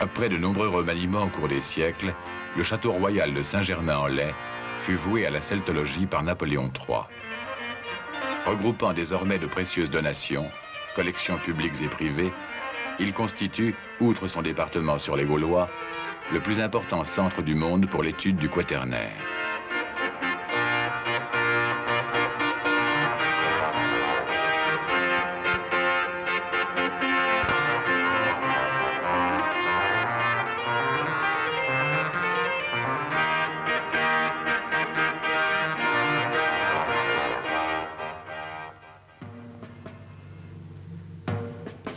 Après de nombreux remaniements au cours des siècles, le château royal de Saint-Germain-en-Laye fut voué à la celtologie par Napoléon III. Regroupant désormais de précieuses donations, collections publiques et privées, il constitue, outre son département sur les Gaulois, le plus important centre du monde pour l'étude du quaternaire.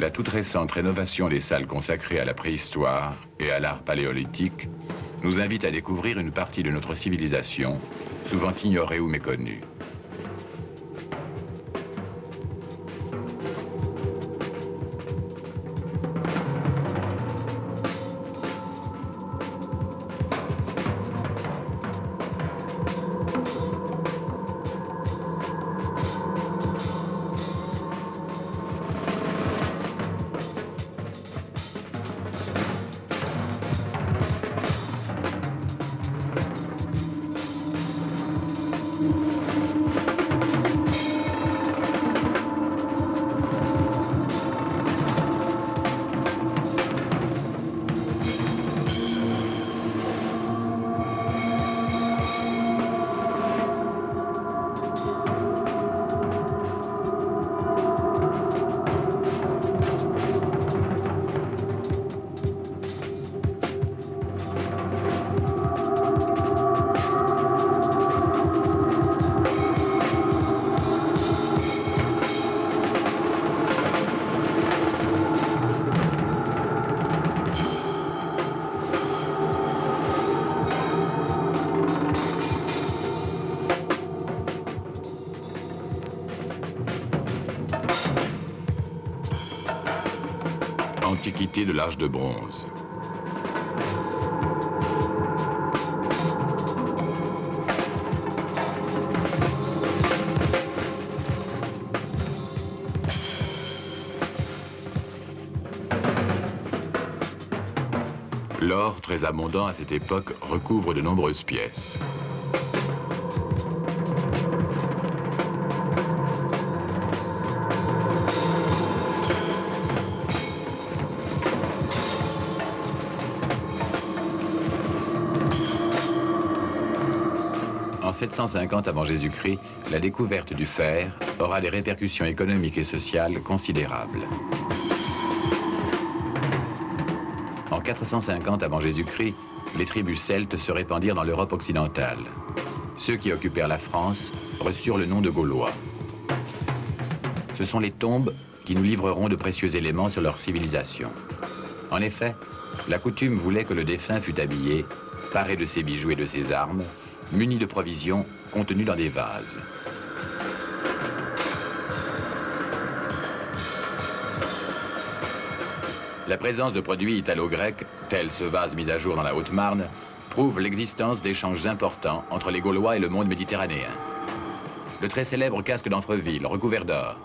La toute récente rénovation des salles consacrées à la préhistoire et à l'art paléolithique nous invite à découvrir une partie de notre civilisation, souvent ignorée ou méconnue. Antiquité de l'âge de bronze. L'or, très abondant à cette époque, recouvre de nombreuses pièces. En 750 avant Jésus-Christ, la découverte du fer aura des répercussions économiques et sociales considérables. En 450 avant Jésus-Christ, les tribus celtes se répandirent dans l'Europe occidentale. Ceux qui occupèrent la France reçurent le nom de Gaulois. Ce sont les tombes qui nous livreront de précieux éléments sur leur civilisation. En effet, la coutume voulait que le défunt fût habillé, paré de ses bijoux et de ses armes, muni de provisions contenues dans des vases. La présence de produits italo-grecs, tels ce vase mis à jour dans la Haute-Marne, prouve l'existence d'échanges importants entre les Gaulois et le monde méditerranéen. Le très célèbre casque d'Amfreville, recouvert d'or.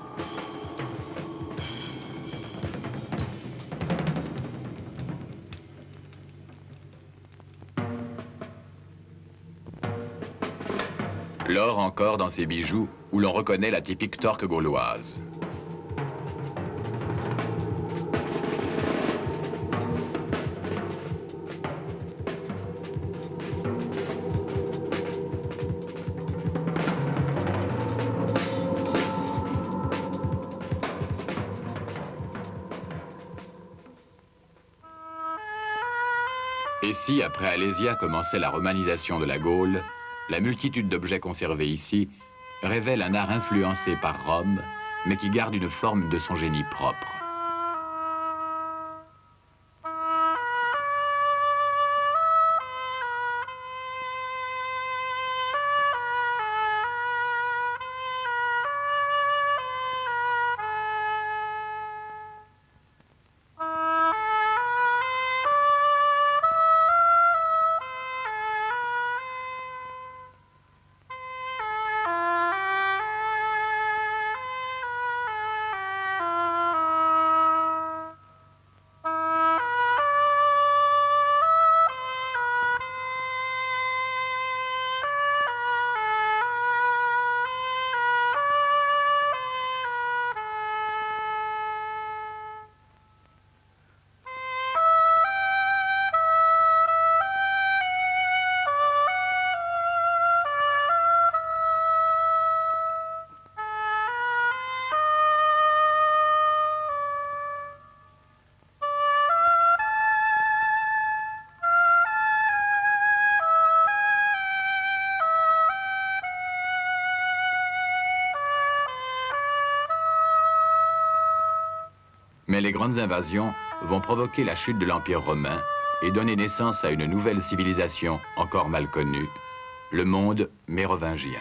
L'or encore dans ces bijoux où l'on reconnaît la typique torque gauloise. Et si, après Alésia, commençait la romanisation de la Gaule, la multitude d'objets conservés ici révèle un art influencé par Rome, mais qui garde une forme de son génie propre. Mais les grandes invasions vont provoquer la chute de l'Empire romain et donner naissance à une nouvelle civilisation encore mal connue, le monde mérovingien.